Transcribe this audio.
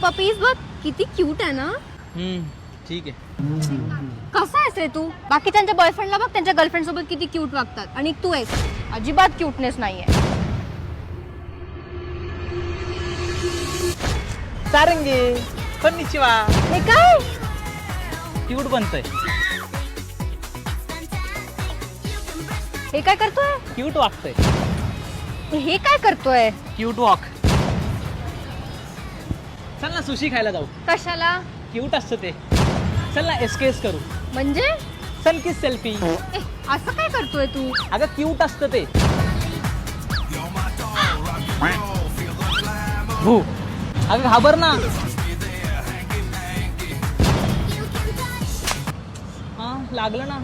Puppies बघ किती cute आहे ना. ठीक आहे. कसा आहेस रे तू? बाकी त्यांच्या बॉयफ्रेंडला बघ, त्यांच्या गर्लफ्रेंड सोबत किती क्यूट वागतात आणि तू आहेस अजिबात क्यूटनेस नाहीये. सारंगी konnichiwa. हे काय? क्यूट बनतोय. हे काय करतोय? क्यूट वागतोय. हे काय करतोय? Cute walk. चल ना सुशी खायला जाऊ. कशाला? क्यूट असतं ते. चल ना एसकेएस करू. म्हणजे चल की सेल्फी. असं काय करतोय तू? अगं क्यूट असतं ते. भू अगं घाबर ना. हा लागलं ना.